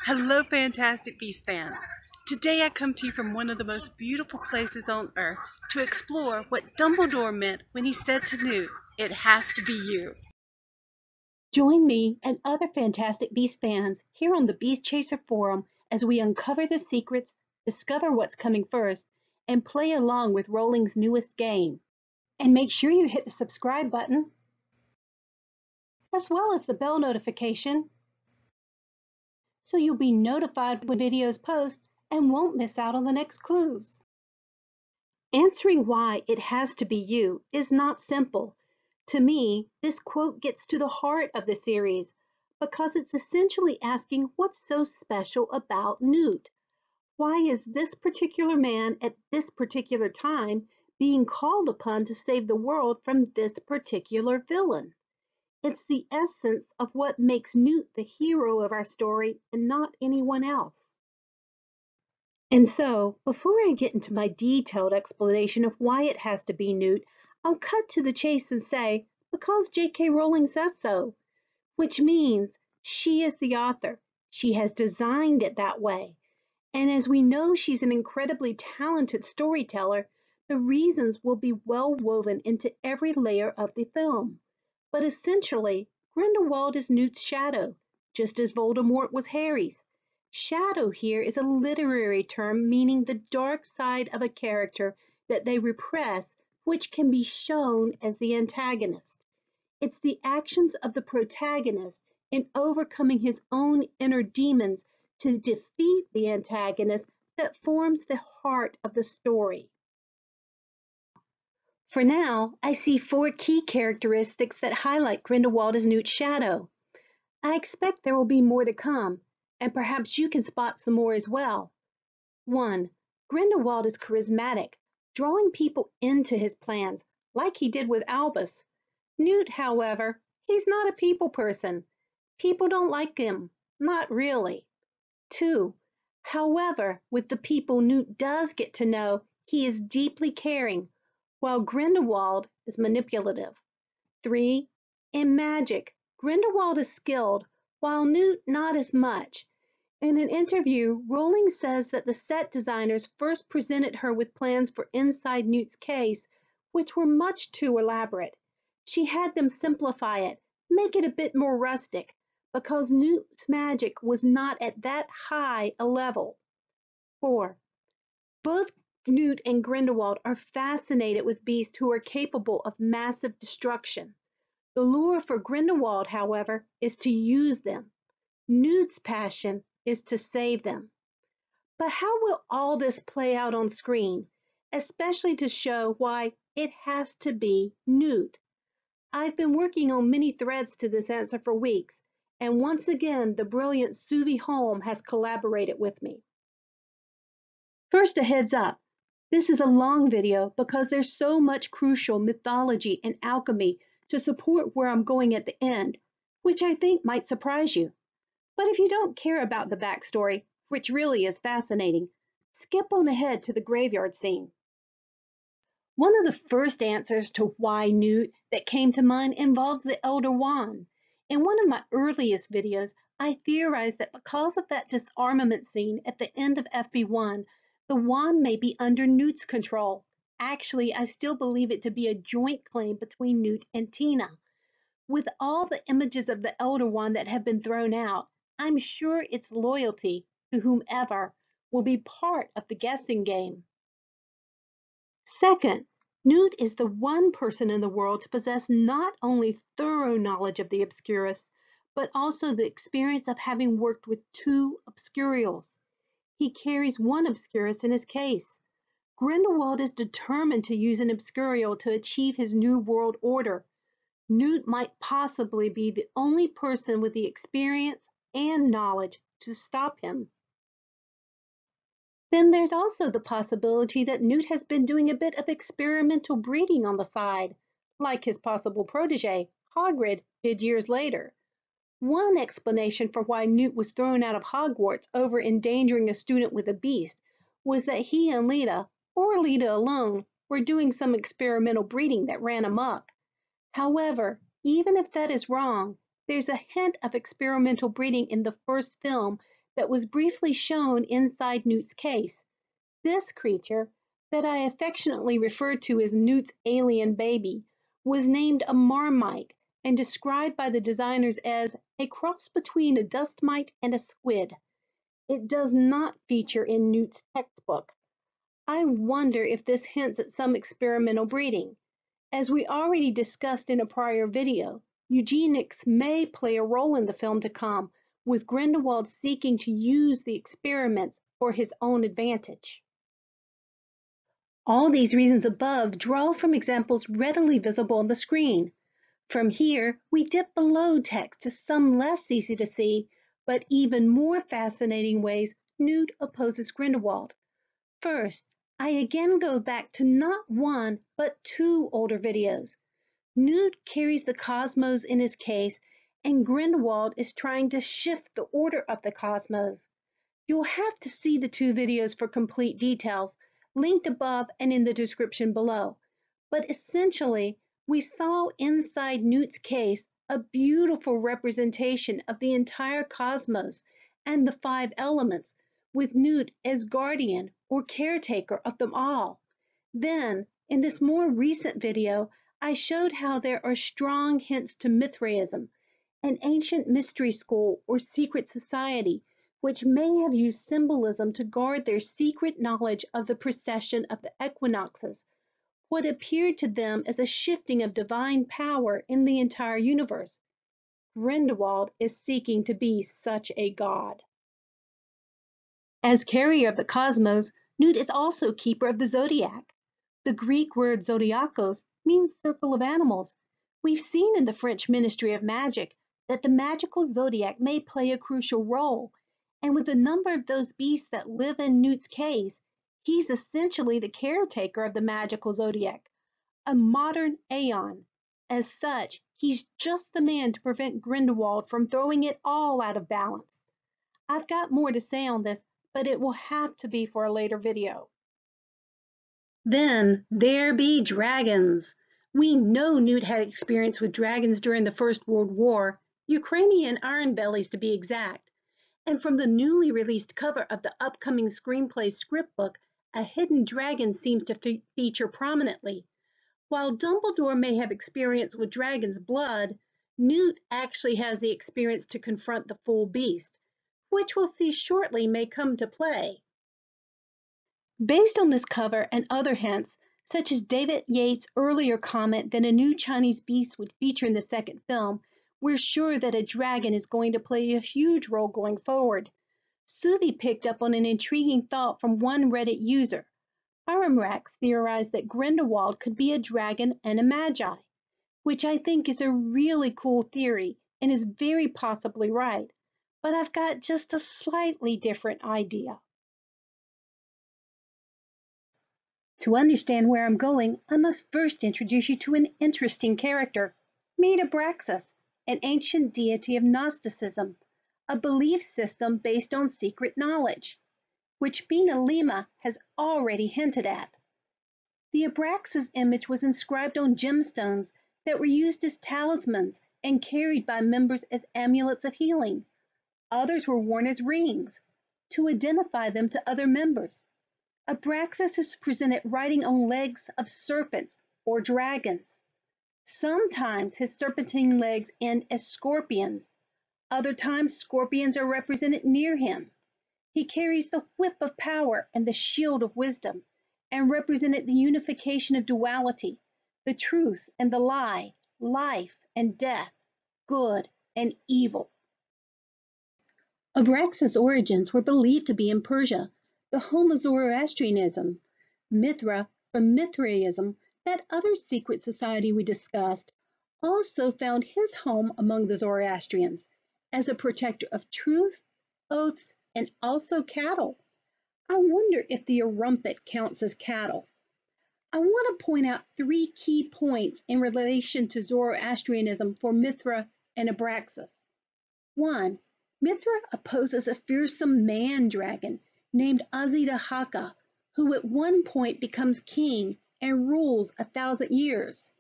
Hello, Fantastic Beasts fans. Today I come to you from one of the most beautiful places on Earth to explore what Dumbledore meant when he said to Newt, "It has to be you." Join me and other Fantastic Beasts fans here on the Beast Chaser Forum as we uncover the secrets, discover what's coming first, and play along with Rowling's newest game. And make sure you hit the subscribe button, as well as the bell notification, so you'll be notified when videos post and won't miss out on the next clues. Answering why it has to be you is not simple. To me, this quote gets to the heart of the series because it's essentially asking what's so special about Newt. Why is this particular man at this particular time being called upon to save the world from this particular villain? It's the essence of what makes Newt the hero of our story and not anyone else. And so, before I get into my detailed explanation of why it has to be Newt, I'll cut to the chase and say, because J.K. Rowling says so, which means she is the author. She has designed it that way. And as we know she's an incredibly talented storyteller, the reasons will be well woven into every layer of the film. But essentially, Grindelwald is Newt's shadow, just as Voldemort was Harry's. Shadow here is a literary term meaning the dark side of a character that they repress, which can be shown as the antagonist. It's the actions of the protagonist in overcoming his own inner demons to defeat the antagonist that forms the heart of the story. For now, I see 4 key characteristics that highlight Grindelwald as Newt's shadow. I expect there will be more to come, and perhaps you can spot some more as well. 1. Grindelwald is charismatic, drawing people into his plans, like he did with Albus. Newt, however, he's not a people person. People don't like him, not really. 2. However, with the people Newt does get to know, he is deeply caring, while Grindelwald is manipulative. 3. In magic, Grindelwald is skilled, while Newt not as much. In an interview, Rowling says that the set designers first presented her with plans for inside Newt's case, which were much too elaborate. She had them simplify it, make it a bit more rustic, because Newt's magic was not at that high a level. 4. Both Newt and Grindelwald are fascinated with beasts who are capable of massive destruction. The lure for Grindelwald, however, is to use them. Newt's passion is to save them. But how will all this play out on screen, especially to show why it has to be Newt? I've been working on many threads to this answer for weeks, and once again, the brilliant Suvi Holm has collaborated with me. First, a heads up. This is a long video because there's so much crucial mythology and alchemy to support where I'm going at the end, which I think might surprise you. But if you don't care about the backstory, which really is fascinating, skip on ahead to the graveyard scene. One of the first answers to why Newt that came to mind involves the Elder Wand. In one of my earliest videos, I theorized that because of that disarmament scene at the end of FB1, the wand may be under Newt's control. Actually, I still believe it to be a joint claim between Newt and Tina. With all the images of the Elder Wand that have been thrown out, I'm sure its loyalty to whomever will be part of the guessing game. Second, Newt is the one person in the world to possess not only thorough knowledge of the Obscurus, but also the experience of having worked with 2 Obscurials. He carries 1 Obscurus in his case. Grindelwald is determined to use an Obscurial to achieve his new world order. Newt might possibly be the only person with the experience and knowledge to stop him. Then there's also the possibility that Newt has been doing a bit of experimental breeding on the side, like his possible protege, Hagrid, did years later. One explanation for why Newt was thrown out of Hogwarts over endangering a student with a beast was that he and Lita, or Lita alone, were doing some experimental breeding that ran amok. However, even if that is wrong, there's a hint of experimental breeding in the first film that was briefly shown inside Newt's case. This creature, that I affectionately refer to as Newt's alien baby, was named a marmite and described by the designers as a cross between a dust mite and a squid. It does not feature in Newt's textbook. I wonder if this hints at some experimental breeding. As we already discussed in a prior video, eugenics may play a role in the film to come, with Grindelwald seeking to use the experiments for his own advantage. All these reasons above draw from examples readily visible on the screen. From here, we dip below text to some less easy to see, but even more fascinating ways Newt opposes Grindelwald. First, I again go back to not one, but two older videos. Newt carries the cosmos in his case, and Grindelwald is trying to shift the order of the cosmos. You'll have to see the two videos for complete details, linked above and in the description below. But essentially, we saw inside Newt's case a beautiful representation of the entire cosmos and the five elements, with Newt as guardian or caretaker of them all. Then, in this more recent video, I showed how there are strong hints to Mithraism, an ancient mystery school or secret society which may have used symbolism to guard their secret knowledge of the precession of the equinoxes, what appeared to them as a shifting of divine power in the entire universe. Grindelwald is seeking to be such a god. As carrier of the cosmos, Newt is also keeper of the zodiac. The Greek word zodiakos means circle of animals. We've seen in the French Ministry of Magic that the magical zodiac may play a crucial role, and with the number of those beasts that live in Newt's case, he's essentially the caretaker of the magical zodiac, a modern Aeon. As such, he's just the man to prevent Grindelwald from throwing it all out of balance. I've got more to say on this, but it will have to be for a later video. Then there be dragons. We know Newt had experience with dragons during the First World War, Ukrainian iron bellies to be exact. And from the newly released cover of the upcoming screenplay script book, a hidden dragon seems to feature prominently. While Dumbledore may have experience with dragon's blood, Newt actually has the experience to confront the full beast, which we'll see shortly may come to play. Based on this cover and other hints, such as David Yates' earlier comment that a new Chinese beast would feature in the second film, we're sure that a dragon is going to play a huge role going forward. Suvi picked up on an intriguing thought from one Reddit user. Abraxas theorized that Grindelwald could be a dragon and a magi, which I think is a really cool theory and is very possibly right, but I've got just a slightly different idea. To understand where I'm going, I must first introduce you to an interesting character. Meet Abraxas, an ancient deity of Gnosticism, a belief system based on secret knowledge, which Mina Lima has already hinted at. The Abraxas image was inscribed on gemstones that were used as talismans and carried by members as amulets of healing. Others were worn as rings to identify them to other members. Abraxas is presented riding on legs of serpents or dragons. Sometimes his serpentine legs end as scorpions. Other times scorpions are represented near him. He carries the whip of power and the shield of wisdom, and represented the unification of duality, the truth and the lie, life and death, good and evil. Abraxas' origins were believed to be in Persia, the home of Zoroastrianism. Mithra, from Mithraism, that other secret society we discussed, also found his home among the Zoroastrians as a protector of truth, oaths, and also cattle. I wonder if the Arumpet counts as cattle. I want to point out three key points in relation to Zoroastrianism for Mithra and Abraxas. 1. Mithra opposes a fearsome man-dragon named Azidahaka, who at one point becomes king and rules 1,000 years.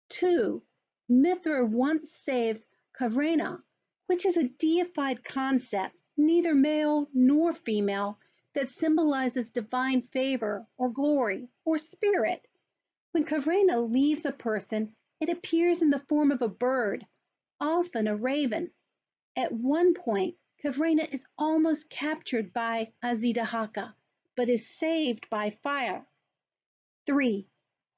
2. Mithra once saves Kavrena, which is a deified concept neither male nor female, that symbolizes divine favor or glory or spirit. When Kavrena leaves a person, it appears in the form of a bird, often a raven. At one point, Kavrena is almost captured by Azidahaka, but is saved by fire. 3.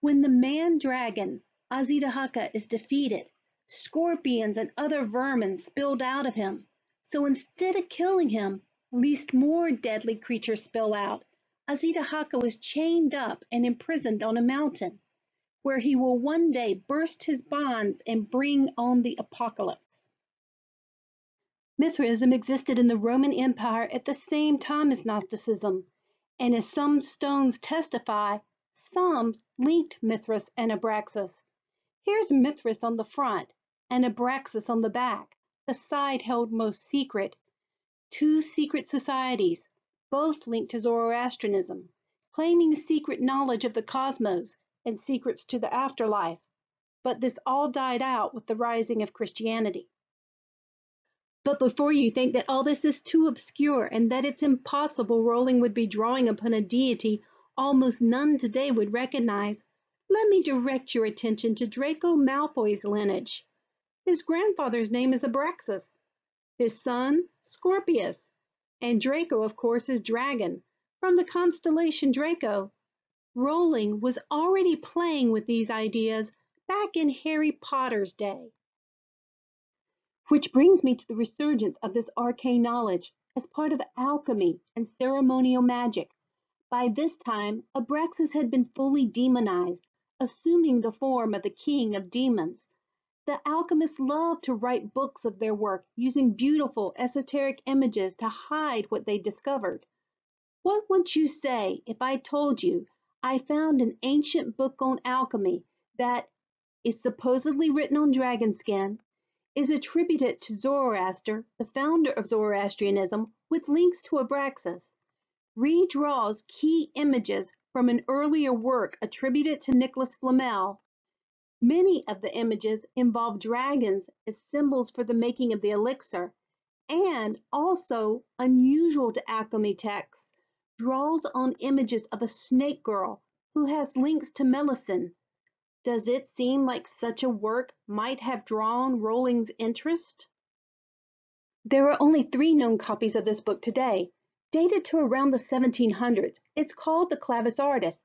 When the man-dragon, Azidahaka, is defeated, scorpions and other vermin spilled out of him. So instead of killing him, lest more deadly creatures spill out, Azidahaka was chained up and imprisoned on a mountain, where he will one day burst his bonds and bring on the apocalypse. Mithraism existed in the Roman Empire at the same time as Gnosticism, and as some stones testify, some linked Mithras and Abraxas. Here's Mithras on the front and Abraxas on the back, the side held most secret. Two secret societies, both linked to Zoroastrianism, claiming secret knowledge of the cosmos and secrets to the afterlife. But this all died out with the rising of Christianity. But before you think that all this is too obscure and that it's impossible Rowling would be drawing upon a deity almost none today would recognize, let me direct your attention to Draco Malfoy's lineage. His grandfather's name is Abraxas, his son Scorpius, and Draco, of course, is dragon. From the constellation Draco, Rowling was already playing with these ideas back in Harry Potter's day. Which brings me to the resurgence of this arcane knowledge as part of alchemy and ceremonial magic. By this time, Abraxas had been fully demonized, assuming the form of the king of demons. The alchemists loved to write books of their work, using beautiful esoteric images to hide what they discovered. What would you say if I told you I found an ancient book on alchemy that is supposedly written on dragon skin, is attributed to Zoroaster, the founder of Zoroastrianism, with links to Abraxas, redraws key images from an earlier work attributed to Nicholas Flamel? Many of the images involve dragons as symbols for the making of the elixir, and also, unusual to alchemy texts, draws on images of a snake girl who has links to Melusine. Does it seem like such a work might have drawn Rowling's interest? There are only 3 known copies of this book today, dated to around the 1700s. It's called the Clavis Artis.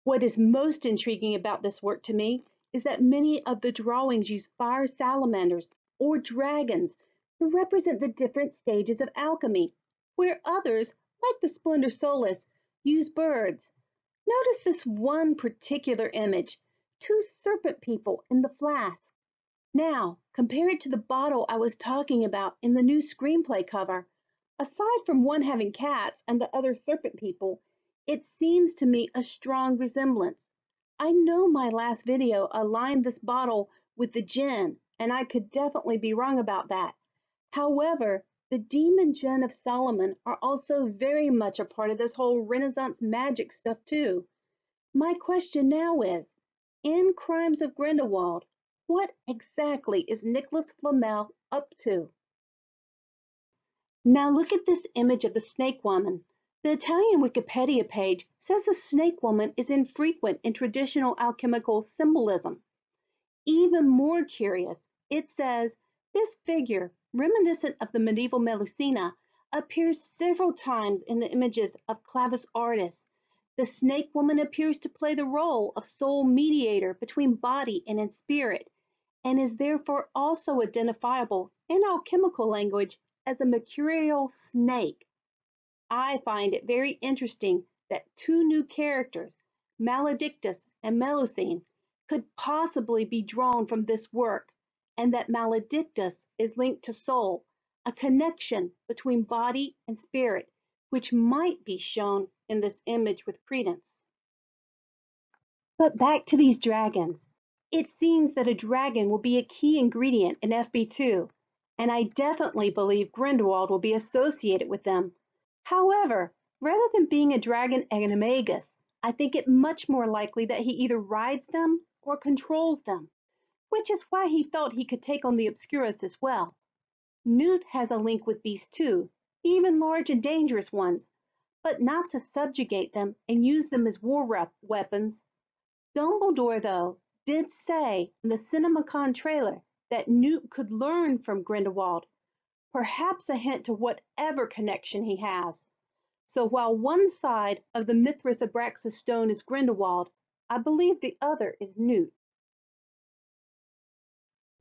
What is most intriguing about this work to me is that many of the drawings use fire salamanders or dragons to represent the different stages of alchemy, where others, like the Splendor Solis, use birds. Notice this one particular image, 2 serpent people in the flask. Now, compare it to the bottle I was talking about in the new screenplay cover. Aside from one having cats and the other serpent people, it seems to me a strong resemblance. I know my last video aligned this bottle with the djinn, and I could definitely be wrong about that. However, the demon djinn of Solomon are also very much a part of this whole Renaissance magic stuff too. My question now is, in Crimes of Grindelwald, what exactly is Nicholas Flamel up to? Now look at this image of the snake woman. The Italian Wikipedia page says the snake woman is infrequent in traditional alchemical symbolism. Even more curious, it says this figure, reminiscent of the medieval Melusina, appears several times in the images of Clavis Artis. The snake woman appears to play the role of sole mediator between body and in spirit, and is therefore also identifiable in alchemical language as a mercurial snake. I find it very interesting that 2 new characters, Maledictus and Melusine, could possibly be drawn from this work, and that Maledictus is linked to soul, a connection between body and spirit, which might be shown in this image with credence. But back to these dragons. It seems that a dragon will be a key ingredient in FB2, and I definitely believe Grindelwald will be associated with them. However, rather than being a dragon Animagus, I think it much more likely that he either rides them or controls them, which is why he thought he could take on the Obscurus as well. Newt has a link with beasts too, even large and dangerous ones, but not to subjugate them and use them as war weapons. Dumbledore, though, did say in the CinemaCon trailer that Newt could learn from Grindelwald, perhaps a hint to whatever connection he has. So while one side of the Mithras Abraxas stone is Grindelwald, I believe the other is Newt.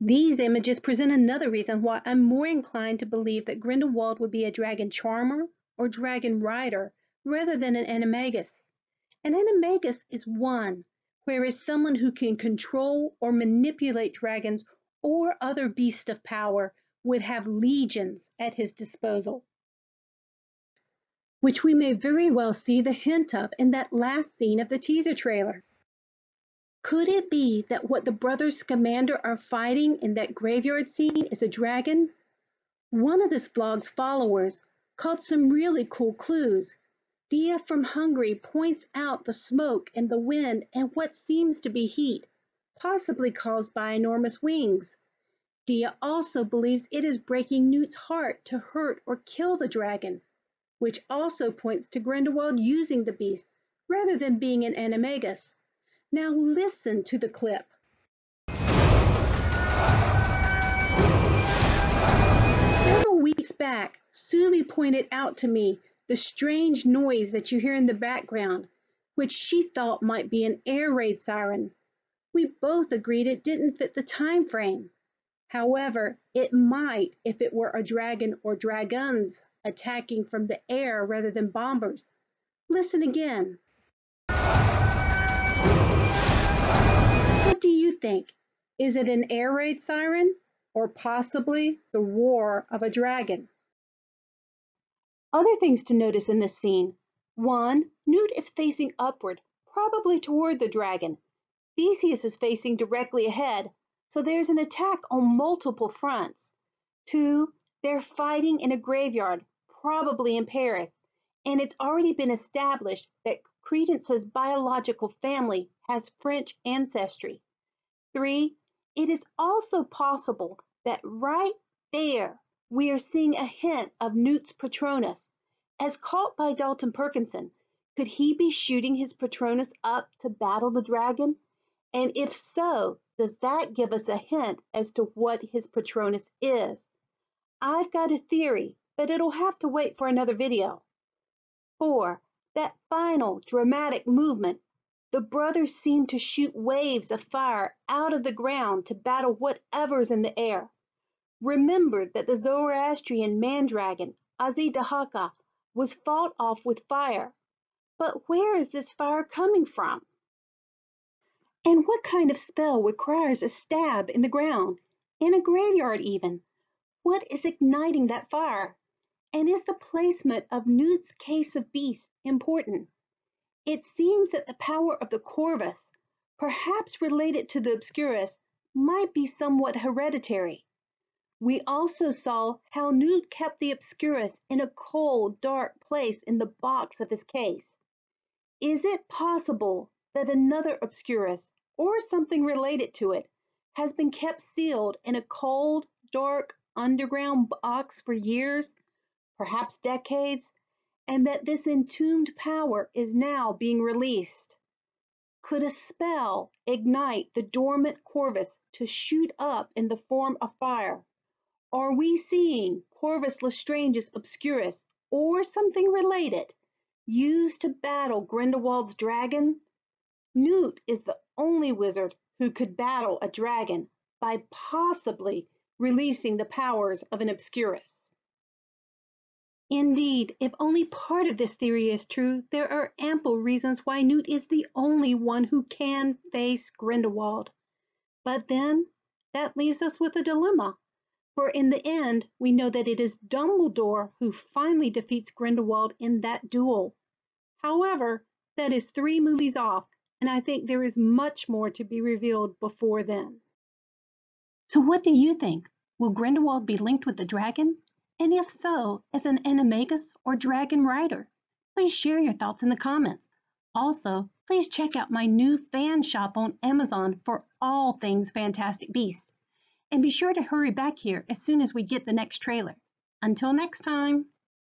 These images present another reason why I'm more inclined to believe that Grindelwald would be a dragon charmer or dragon rider rather than an animagus. An animagus is one, whereas someone who can control or manipulate dragons or other beasts of power would have legions at his disposal, which we may very well see the hint of in that last scene of the teaser trailer. Could it be that what the brothers Scamander are fighting in that graveyard scene is a dragon? One of this vlog's followers caught some really cool clues. Dia from Hungary points out the smoke and the wind and what seems to be heat, possibly caused by enormous wings. Dia also believes it is breaking Newt's heart to hurt or kill the dragon, which also points to Grindelwald using the beast rather than being an animagus. Now listen to the clip. Several weeks back, Suvi pointed out to me the strange noise that you hear in the background, which she thought might be an air raid siren. We both agreed it didn't fit the time frame. However, it might if it were a dragon or dragons attacking from the air rather than bombers. Listen again. What do you think? Is it an air raid siren or possibly the roar of a dragon? Other things to notice in this scene. 1. Newt is facing upward, probably toward the dragon. Theseus is facing directly ahead, so there's an attack on multiple fronts. 2. They're fighting in a graveyard, probably in Paris, and it's already been established that Credence's biological family has French ancestry. 3. It is also possible that right there we are seeing a hint of Newt's Patronus. As caught by Dalton Perkinson, could he be shooting his Patronus up to battle the dragon? And if so, does that give us a hint as to what his Patronus is? I've got a theory, but it'll have to wait for another video. 4. That final dramatic movement. The brothers seem to shoot waves of fire out of the ground to battle whatever's in the air. Remember that the Zoroastrian man-dragon, Azidahaka, was fought off with fire. But where is this fire coming from? And what kind of spell requires a stab in the ground, in a graveyard even? What is igniting that fire? And is the placement of Newt's case of beasts important? It seems that the power of the Corvus, perhaps related to the Obscurus, might be somewhat hereditary. We also saw how Newt kept the Obscurus in a cold, dark place in the box of his case. Is it possible that another Obscurus, or something related to it, has been kept sealed in a cold, dark, underground box for years, perhaps decades, and that this entombed power is now being released? Could a spell ignite the dormant Corvus to shoot up in the form of fire? Are we seeing Corvus Lestrange's Obscurus, or something related, used to battle Grindelwald's dragon? Newt is the only wizard who could battle a dragon by possibly releasing the powers of an Obscurus. Indeed, if only part of this theory is true, there are ample reasons why Newt is the only one who can face Grindelwald. But then, that leaves us with a dilemma. For in the end, we know that it is Dumbledore who finally defeats Grindelwald in that duel. However, that is 3 movies off, and I think there is much more to be revealed before then. So what do you think? Will Grindelwald be linked with the dragon? And if so, as an animagus or dragon rider? Please share your thoughts in the comments. Also, please check out my new fan shop on Amazon for all things Fantastic Beasts. And be sure to hurry back here as soon as we get the next trailer. Until next time.